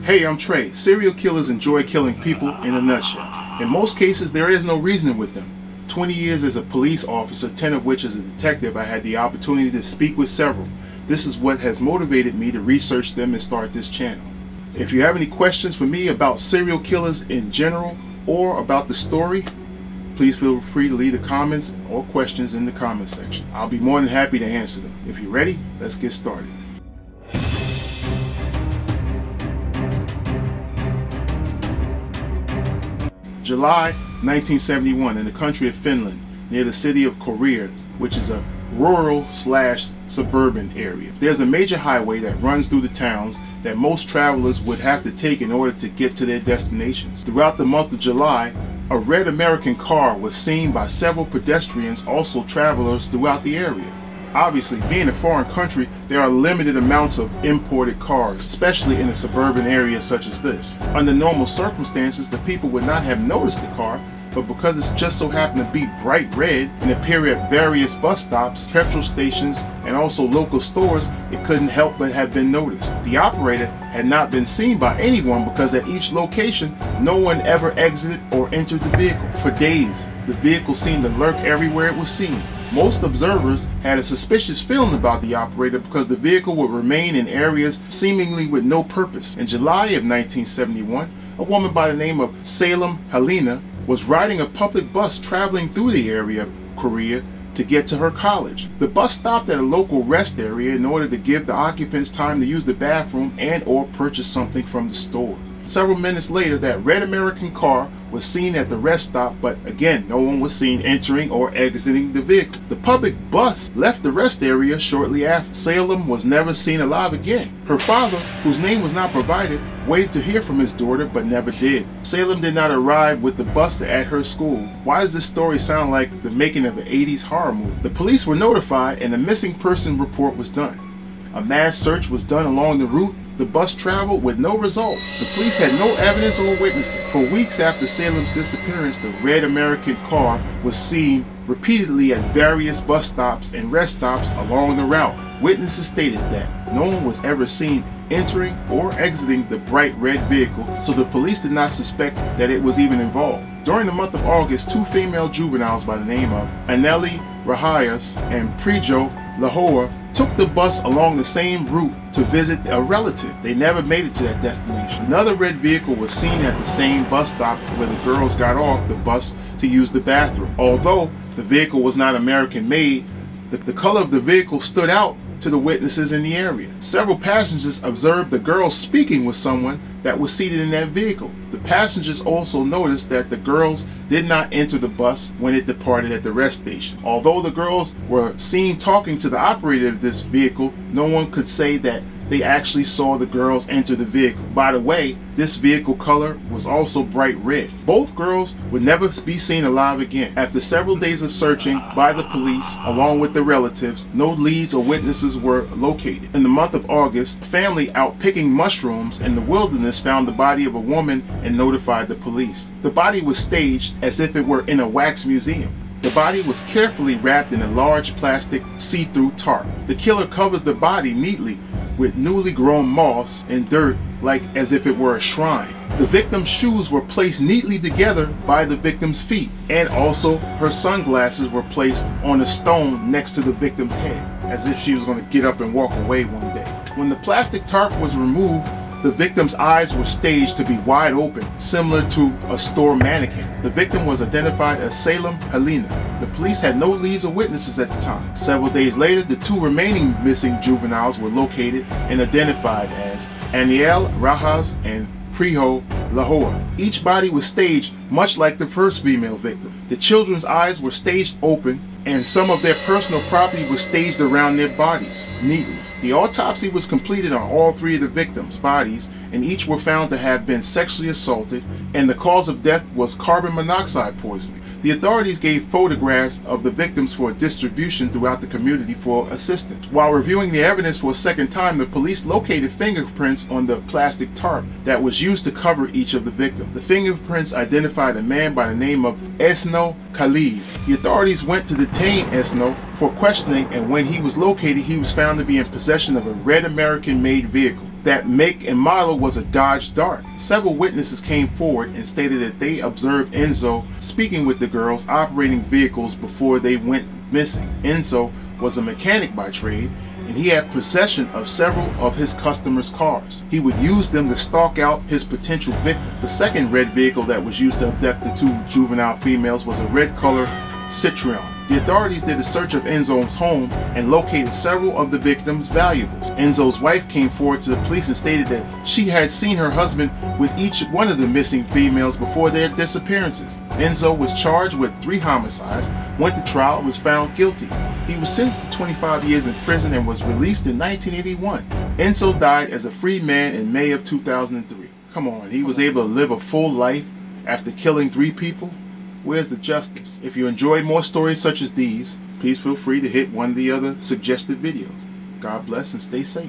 Hey, I'm Trey. Serial killers enjoy killing people in a nutshell. In most cases, there is no reasoning with them. 20 years as a police officer, 10 of which as a detective, I had the opportunity to speak with several. This is what has motivated me to research them and start this channel. If you have any questions for me about serial killers in general or about the story, please feel free to leave the comments or questions in the comment section. I'll be more than happy to answer them. If you're ready, let's get started. July 1971 in the country of Finland, near the city of Korea, which is a rural/suburban area. There's a major highway that runs through the towns that most travelers would have to take in order to get to their destinations. Throughout the month of July, a red American car was seen by several pedestrians, also travelers throughout the area. Obviously, being a foreign country, there are limited amounts of imported cars, especially in a suburban area such as this. Under normal circumstances, the people would not have noticed the car, but because it just so happened to be bright red and appear at various bus stops, petrol stations, and also local stores, it couldn't help but have been noticed. The operator had not been seen by anyone because at each location, no one ever exited or entered the vehicle. For days, the vehicle seemed to lurk everywhere it was seen. Most observers had a suspicious feeling about the operator because the vehicle would remain in areas seemingly with no purpose. In July of 1971, a woman by the name of Salem Helena was riding a public bus traveling through the area of Korea to get to her college. The bus stopped at a local rest area in order to give the occupants time to use the bathroom and or purchase something from the store. Several minutes later, that red American car was seen at the rest stop, but again, no one was seen entering or exiting the vehicle. The public bus left the rest area shortly after. Salem was never seen alive again. Her father, whose name was not provided, waited to hear from his daughter, but never did. Salem did not arrive with the bus at her school. Why does this story sound like the making of an 80s horror movie? The police were notified and a missing person report was done. A mass search was done along the route the bus traveled with no result. The police had no evidence or witnesses. For weeks after Salem's disappearance, the red American car was seen repeatedly at various bus stops and rest stops along the route. Witnesses stated that no one was ever seen entering or exiting the bright red vehicle, so the police did not suspect that it was even involved. During the month of August, two female juveniles by the name of Anneli Rahajas and Prijo Lahore took the bus along the same route to visit a relative. They never made it to that destination. Another red vehicle was seen at the same bus stop where the girls got off the bus to use the bathroom. Although the vehicle was not American made, the color of the vehicle stood out to the witnesses in the area. Several passengers observed the girls speaking with someone that was seated in that vehicle. The passengers also noticed that the girls did not enter the bus when it departed at the rest station. Although the girls were seen talking to the operator of this vehicle, no one could say that they actually saw the girls enter the vehicle. By the way, this vehicle color was also bright red. Both girls would never be seen alive again. After several days of searching by the police, along with the relatives, no leads or witnesses were located. In the month of August, a family out picking mushrooms in the wilderness found the body of a woman and notified the police. The body was staged as if it were in a wax museum. The body was carefully wrapped in a large plastic see-through tarp. The killer covered the body neatly with newly grown moss and dirt, like as if it were a shrine. The victim's shoes were placed neatly together by the victim's feet, and also her sunglasses were placed on a stone next to the victim's head, as if she was going to get up and walk away one day. When the plastic tarp was removed, the victim's eyes were staged to be wide open, similar to a store mannequin. The victim was identified as Salem Helena. The police had no leads or witnesses at the time. Several days later, the two remaining missing juveniles were located and identified as Anneli Rahajas and Prijo Lahore. Each body was staged much like the first female victim. The children's eyes were staged open, and some of their personal property was staged around their bodies neatly. The autopsy was completed on all three of the victims' bodies, and each were found to have been sexually assaulted, and the cause of death was carbon monoxide poisoning. The authorities gave photographs of the victims for distribution throughout the community for assistance. While reviewing the evidence for a second time, the police located fingerprints on the plastic tarp that was used to cover each of the victims. The fingerprints identified a man by the name of Esno Khalid. The authorities went to detain Esno for questioning, and when he was located, he was found to be in possession of a red American-made vehicle. that make and model was a Dodge Dart. Several witnesses came forward and stated that they observed Enzo speaking with the girls operating vehicles before they went missing. Enzo was a mechanic by trade, and he had possession of several of his customers' cars. He would use them to stalk out his potential victim. The second red vehicle that was used to abduct the two juvenile females was a red color Citroen. The authorities did a search of Enzo's home and located several of the victim's valuables. Enzo's wife came forward to the police and stated that she had seen her husband with each one of the missing females before their disappearances. Enzo was charged with 3 homicides, went to trial, and was found guilty. He was sentenced to 25 years in prison and was released in 1981. Enzo died as a free man in May of 2003. Come on, he was able to live a full life after killing 3 people? Where's the justice? If you enjoyed more stories such as these, please feel free to hit one of the other suggested videos. God bless and stay safe.